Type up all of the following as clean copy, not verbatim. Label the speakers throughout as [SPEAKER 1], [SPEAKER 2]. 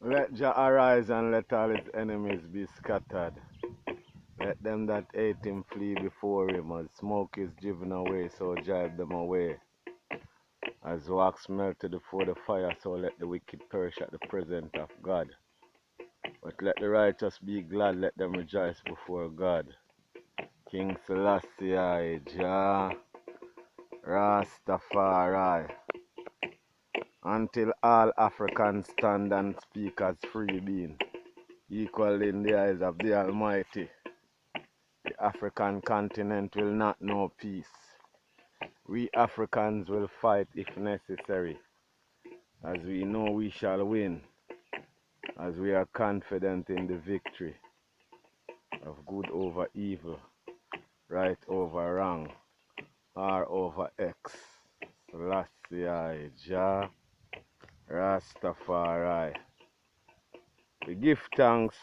[SPEAKER 1] Let Jah arise and let all his enemies be scattered. Let them that hate him flee before him. As smoke is driven away, so drive them away. As wax melted before the fire, so let the wicked perish at the presence of God. But let the righteous be glad, let them rejoice before God. King Selassie, Jah, Rastafari. Until all Africans stand and speak as free beings, equal in the eyes of the Almighty. The African continent will not know peace. We Africans will fight if necessary, as we know we shall win, as we are confident in the victory of good over evil, right over wrong, R over X. Selassie, Jah, Rastafari. We give thanks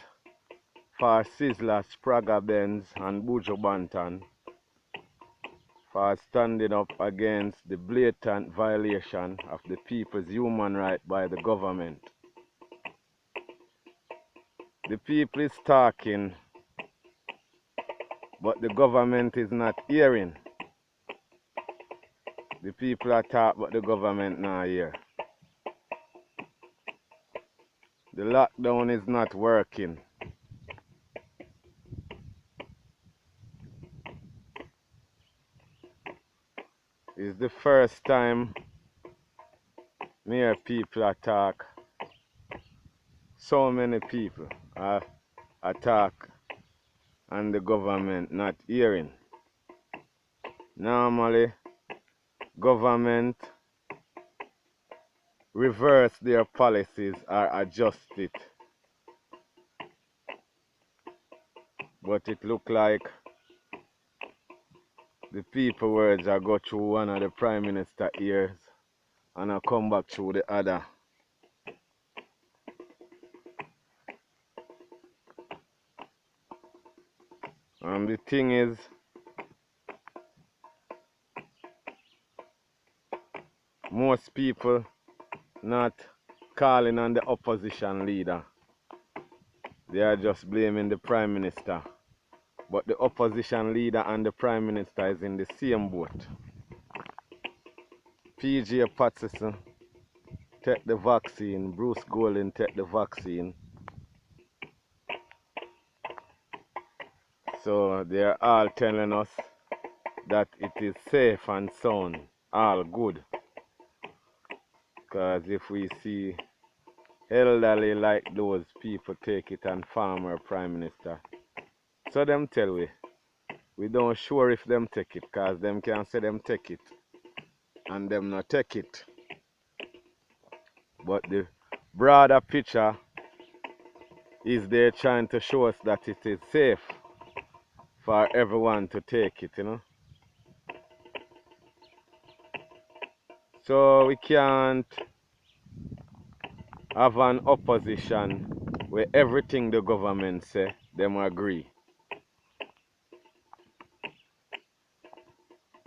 [SPEAKER 1] for Sizzler, Spragga and Buju for standing up against the blatant violation of the people's human rights by the government. The people is talking, but the government is not hearing. The people are talking, but the government not hear. The lockdown is not working. It's the first time me hear people attack. So many people attack and the government not hearing. Normally, government reverse their policies or adjust it. But it look like the people words are go through one of the Prime Minister ears and I come back through the other. And the thing is, most people not calling on the opposition leader. They are just blaming the Prime Minister. But the opposition leader and the Prime Minister is in the same boat. PJ Patterson take the vaccine, Bruce Golding take the vaccine. So they are all telling us that it is safe and sound, all good. Because if we see elderly like those people take it and former Prime Minister, so them tell we don't sure if them take it, because them can say them take it and them not take it. But the broader picture is they're trying to show us that it is safe for everyone to take it, you know. So we can't have an opposition where everything the government say, them agree.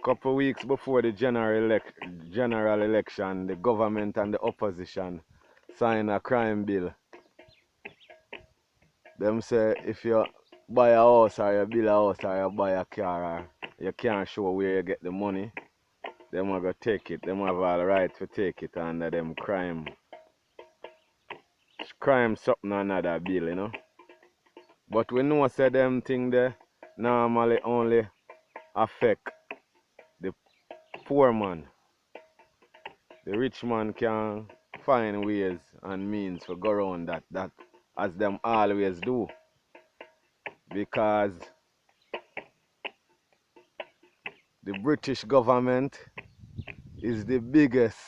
[SPEAKER 1] Couple weeks before the general election, the government and the opposition signed a crime bill. Them say if you buy a house or you build a house or you buy a car or you can't show where you get the money, them are going to take it. Them have all the right to take it under them crime something another bill, you know. But we know say them thing there normally only affect the poor man. The rich man can find ways and means to go around that as them always do. Because the British government is the biggest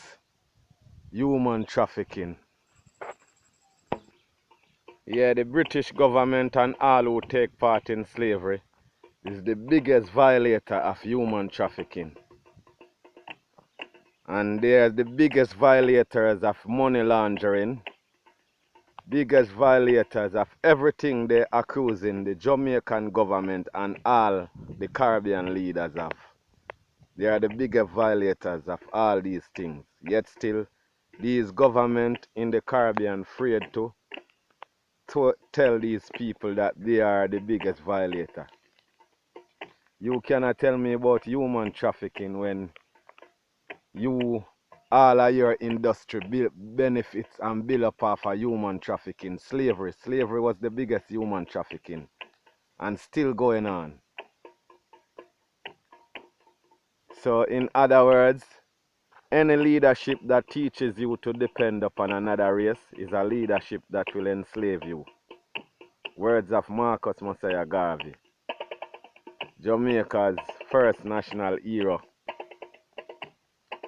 [SPEAKER 1] human trafficking. Yeah, the British government and all who take part in slavery is the biggest violator of human trafficking. And they are the biggest violators of money laundering, biggest violators of everything they're accusing the Jamaican government and all the Caribbean leaders of. They are the biggest violators of all these things. Yet still, these government in the Caribbean afraid to tell these people that they are the biggest violator. You cannot tell me about human trafficking when you all of your industry benefits and build up off of human trafficking. Slavery was the biggest human trafficking and still going on. So in other words, any leadership that teaches you to depend upon another race is a leadership that will enslave you. Words of Marcus Mosiah Garvey, Jamaica's first national hero.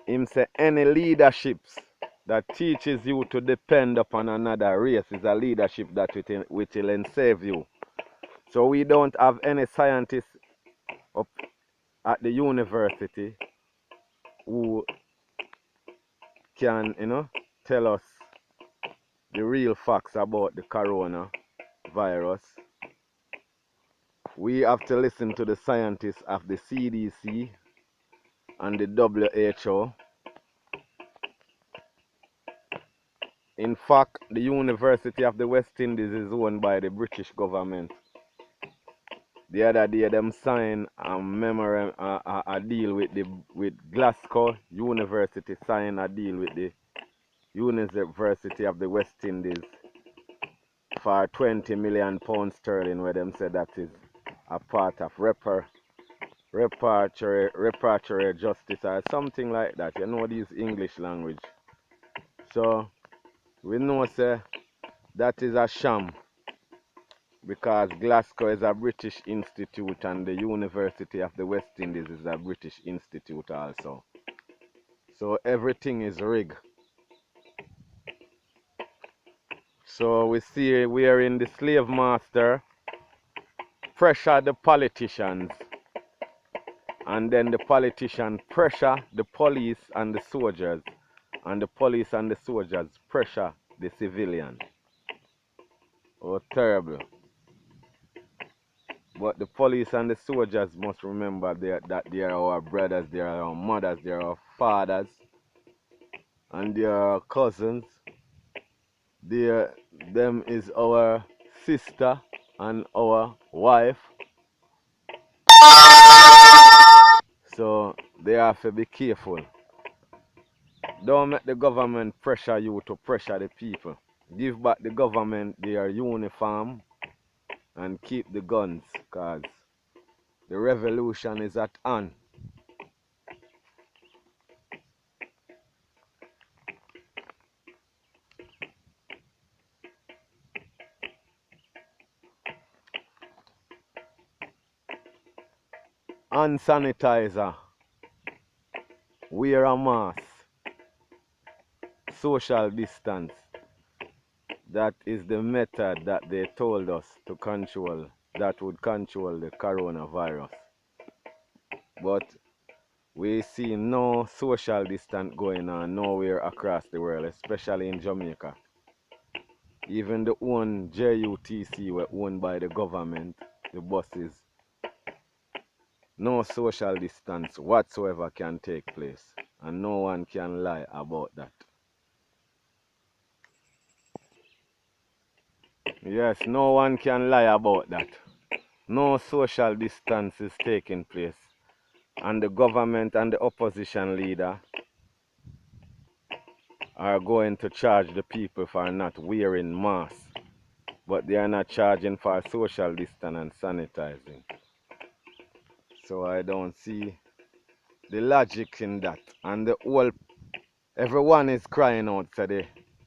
[SPEAKER 1] Him say any leaderships that teaches you to depend upon another race is a leadership that will enslave you. So we don't have any scientists up at the university who can, tell us the real facts about the coronavirus. We have to listen to the scientists of the CDC and the WHO. In fact, the University of the West Indies is owned by the British government. The other day, them signed a deal with Glasgow University, signed a deal with the University of the West Indies for 20 million pounds sterling, where them said that is a part of reparatory justice or something like that. You know this English language. So we know say that is a sham because Glasgow is a British institute and the University of the West Indies is a British institute also. So everything is rigged. So we see we are in the slave master pressure the politicians, and then the politicians pressure the police and the soldiers, and the police and the soldiers pressure the civilian. Oh, terrible. But the police and the soldiers must remember that they are our brothers, they are our mothers, they are our fathers, and they are our cousins. Them is our sister and our wife. So they have to be careful. Don't make the government pressure you to pressure the people. Give back the government their uniform and keep the guns, because the revolution is at hand. Hand sanitizer, wear a mask, social distance. That is the method that they told us to control, that would control the coronavirus. But we see no social distance going on nowhere across the world, especially in Jamaica. Even the own JUTC were owned by the government, the buses. No social distance whatsoever can take place, and no one can lie about that. Yes, no one can lie about that. No social distance is taking place, and the government and the opposition leader are going to charge the people for not wearing masks, but they are not charging for social distance and sanitizing. So I don't see the logic in that. And everyone is crying out, so the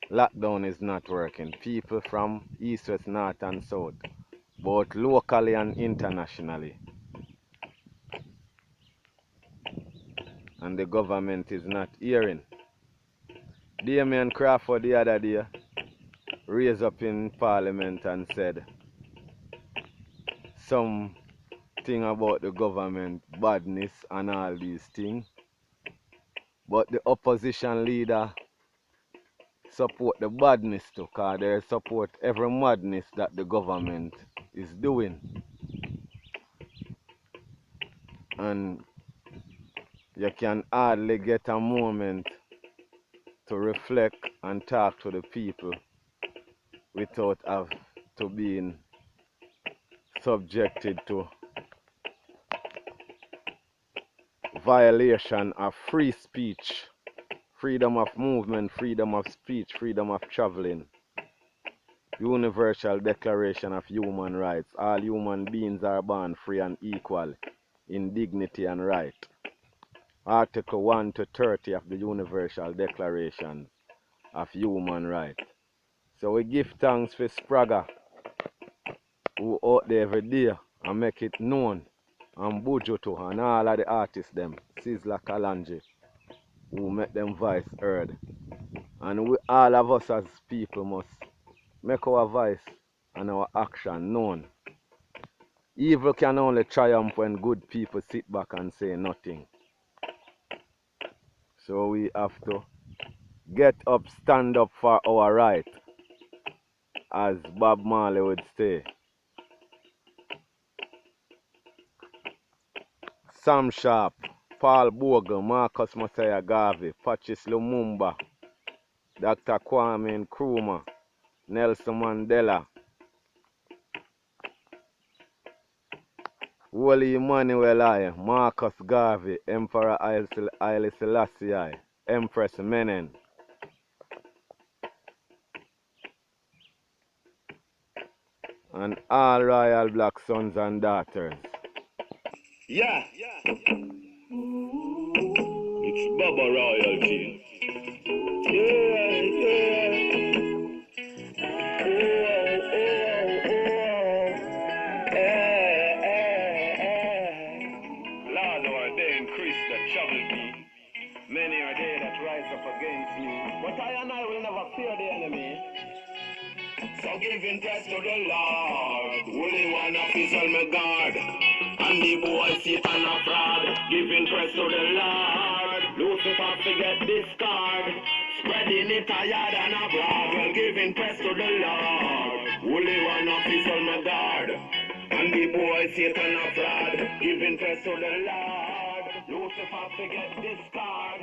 [SPEAKER 1] lockdown is not working. People from east, west, north and south, both locally and internationally. And the government is not hearing. Damian Crawford the other day raised up in Parliament and said something about the government badness and all these things. But the opposition leader support the badness too, because they support every madness that the government is doing. And you can hardly get a moment to reflect and talk to the people without have to being subjected to violation of free speech, freedom of movement, freedom of speech, freedom of traveling. Universal Declaration of Human Rights. All human beings are born free and equal in dignity and right. Article 1 to 30 of the Universal Declaration of Human Rights. So we give thanks for Spragga, who out there every day and make it known, and Buju too, and all of the artists them, Sizzla Kalonji, who make them voice heard. And we, all of us as people must make our voice and our action known. Evil can only triumph when good people sit back and say nothing. So we have to get up, stand up for our right, as Bob Marley would say. Sam Sharp, Paul Bogle, Marcus Mosiah Garvey, Patrice Lumumba, Dr. Kwame Nkrumah, Nelson Mandela, Wally Emmanuel I, Marcus Garvey, Emperor Haile Selassie I, Empress Menen, and all royal black sons and daughters.
[SPEAKER 2] Yeah, it's Bobo royalty. Lord, they increase that trouble me. Many are they that rise up against me, but I and I will never fear the enemy. So giving praise to the Lord, only one official my God, and the boy Satan a fraud. Giving praise to the Lord, Lucifer forget this card, spreading it higher than abroad. Well, giving praise to the Lord, only one official my God, and the boy Satan a fraud. Giving praise to the Lord, Lucifer forget this card,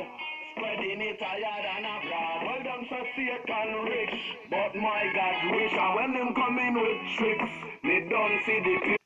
[SPEAKER 2] spreading it higher than abroad. Well done for Satan rich, but my God rich. And when them come in with tricks, me don't see the